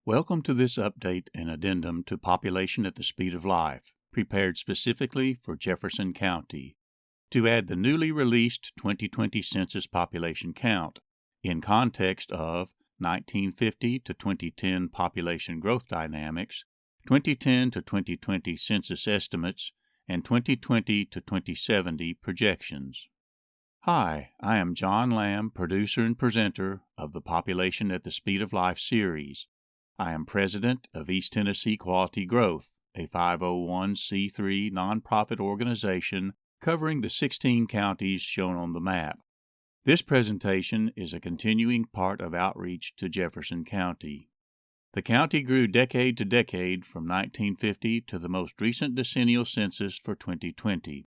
Welcome to this update and addendum to Population at the Speed of Life, prepared specifically for Jefferson County, to add the newly released 2020 Census Population Count in context of 1950 to 2010 population growth dynamics, 2010 to 2020 census estimates, and 2020 to 2070 projections. Hi, I am John Lamb, producer and presenter of the Population at the Speed of Life series. I am president of East Tennessee Quality Growth, a 501c3 nonprofit organization covering the 16 counties shown on the map. This presentation is a continuing part of outreach to Jefferson County. The county grew decade to decade from 1950 to the most recent decennial census for 2020.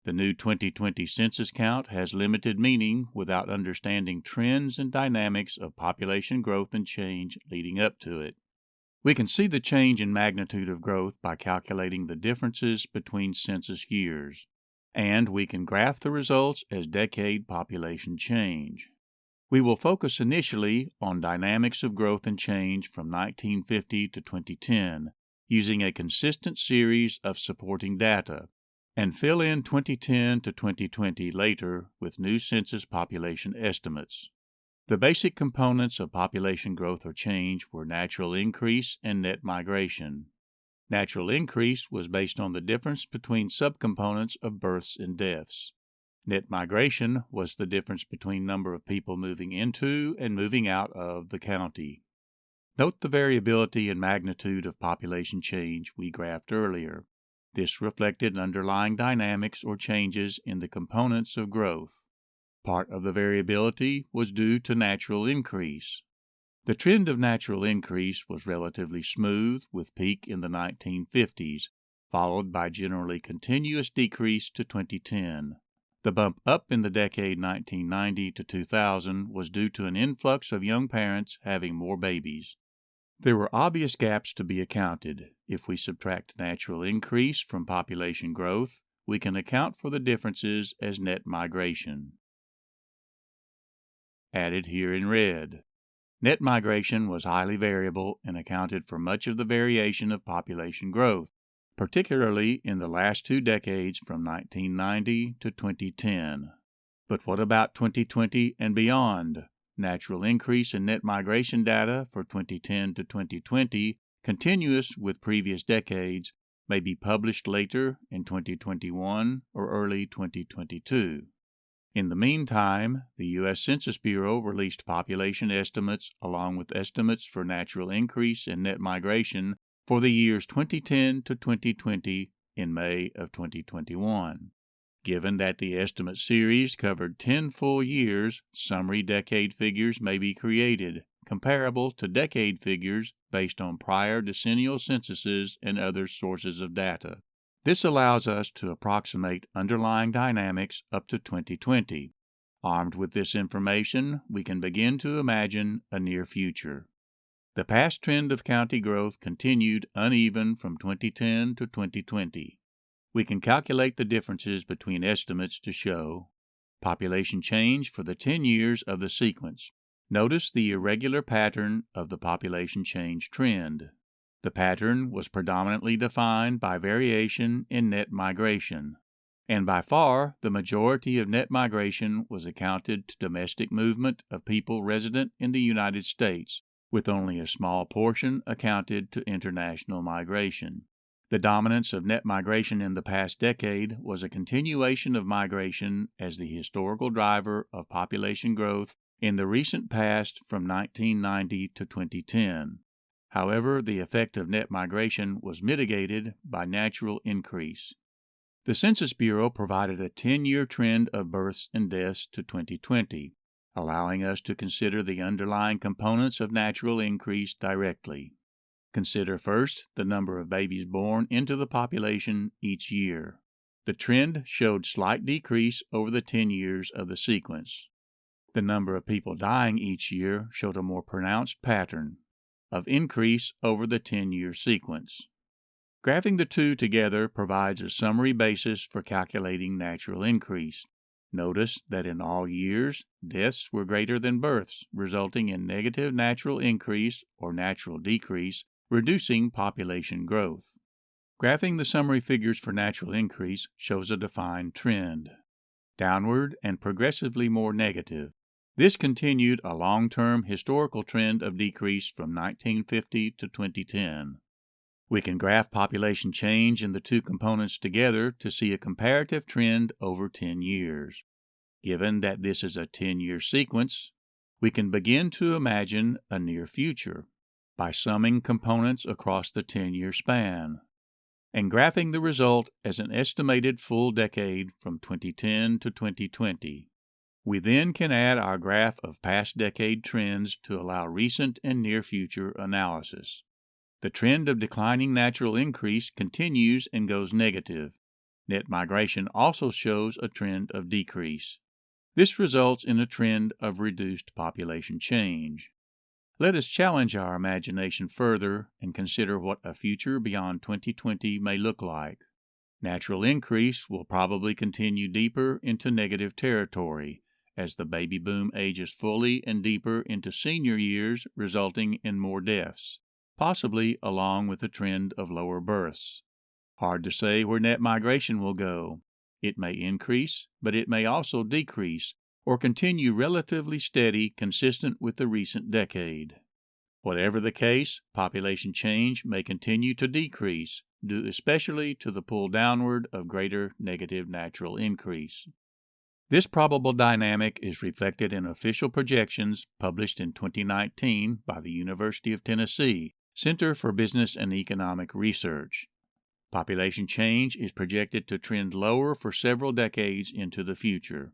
The new 2020 census count has limited meaning without understanding trends and dynamics of population growth and change leading up to it. We can see the change in magnitude of growth by calculating the differences between census years, and we can graph the results as decade population change. We will focus initially on dynamics of growth and change from 1950 to 2010, using a consistent series of supporting data, and fill in 2010 to 2020 later with new census population estimates. The basic components of population growth or change were natural increase and net migration. Natural increase was based on the difference between subcomponents of births and deaths. Net migration was the difference between number of people moving into and moving out of the county. Note the variability and magnitude of population change we graphed earlier. This reflected underlying dynamics or changes in the components of growth. Part of the variability was due to natural increase. The trend of natural increase was relatively smooth, with peak in the 1950s, followed by generally continuous decrease to 2010. The bump up in the decade 1990 to 2000 was due to an influx of young parents having more babies. There were obvious gaps to be accounted. If we subtract natural increase from population growth, we can account for the differences as net migration. Added here in red. Net migration was highly variable and accounted for much of the variation of population growth, particularly in the last 2 decades from 1990 to 2010. But what about 2020 and beyond? Natural increase in net migration data for 2010 to 2020, continuous with previous decades, may be published later in 2021 or early 2022. In the meantime, the U.S. Census Bureau released population estimates along with estimates for natural increase and net migration for the years 2010 to 2020 in May of 2021. Given that the estimate series covered 10 full years, summary decade figures may be created, comparable to decade figures based on prior decennial censuses and other sources of data. This allows us to approximate underlying dynamics up to 2020. Armed with this information, we can begin to imagine a near future. The past trend of county growth continued uneven from 2010 to 2020. We can calculate the differences between estimates to show population change for the 10 years of the sequence. Notice the irregular pattern of the population change trend. The pattern was predominantly defined by variation in net migration, and by far the majority of net migration was accounted to domestic movement of people resident in the United States, with only a small portion accounted to international migration. The dominance of net migration in the past decade was a continuation of migration as the historical driver of population growth in the recent past from 1990 to 2010. However, the effect of net migration was mitigated by natural increase. The Census Bureau provided a 10-year trend of births and deaths to 2020, allowing us to consider the underlying components of natural increase directly. Consider first the number of babies born into the population each year. The trend showed slight decrease over the 10 years of the sequence. The number of people dying each year showed a more pronounced pattern of increase over the 10-year sequence. Graphing the two together provides a summary basis for calculating natural increase. Notice that in all years, deaths were greater than births, resulting in negative natural increase or natural decrease, reducing population growth. Graphing the summary figures for natural increase shows a defined trend, downward and progressively more negative. This continued a long-term historical trend of decrease from 1950 to 2010. We can graph population change in the two components together to see a comparative trend over 10 years. Given that this is a 10-year sequence, we can begin to imagine a near future by summing components across the 10-year span and graphing the result as an estimated full decade from 2010 to 2020. We then can add our graph of past decade trends to allow recent and near future analysis. The trend of declining natural increase continues and goes negative. Net migration also shows a trend of decrease. This results in a trend of reduced population change. Let us challenge our imagination further and consider what a future beyond 2020 may look like. Natural increase will probably continue deeper into negative territory as the baby boom ages fully and deeper into senior years, resulting in more deaths, possibly along with a trend of lower births. Hard to say where net migration will go. It may increase, but it may also decrease, or continue relatively steady, consistent with the recent decade. Whatever the case, population change may continue to decrease, due especially to the pull downward of greater negative natural increase. This probable dynamic is reflected in official projections published in 2019 by the University of Tennessee Center for Business and Economic Research. Population change is projected to trend lower for several decades into the future.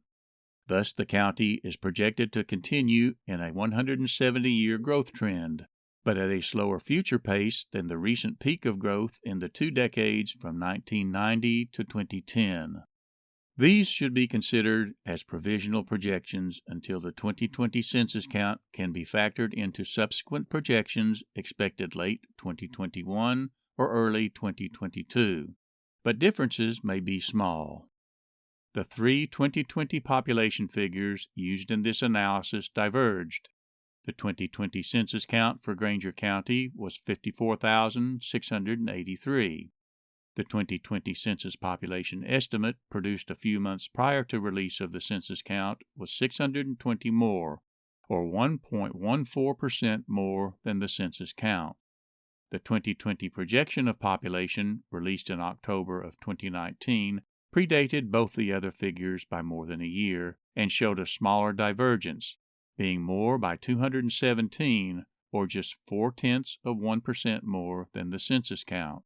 Thus, the county is projected to continue in a 170-year growth trend, but at a slower future pace than the recent peak of growth in the 2 decades from 1990 to 2010. These should be considered as provisional projections until the 2020 census count can be factored into subsequent projections expected late 2021 or early 2022, but differences may be small. The 3 2020 population figures used in this analysis diverged. The 2020 census count for Granger County was 54,683. The 2020 Census Population Estimate, produced a few months prior to release of the census count, was 620 more, or 1.14% more than the census count. The 2020 projection of population, released in October of 2019, predated both the other figures by more than a year and showed a smaller divergence, being more by 217, or just 0.4% more than the census count.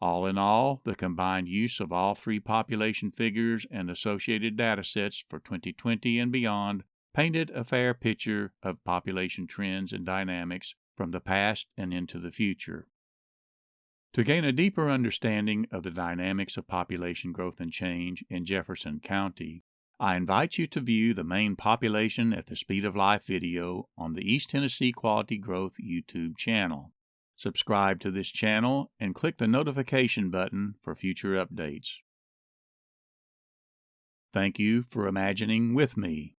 All in all, the combined use of all 3 population figures and associated data sets for 2020 and beyond painted a fair picture of population trends and dynamics from the past and into the future. To gain a deeper understanding of the dynamics of population growth and change in Jefferson County, I invite you to view the main Population at the Speed of Life video on the East Tennessee Quality Growth YouTube channel. Subscribe to this channel and click the notification button for future updates. Thank you for imagining with me.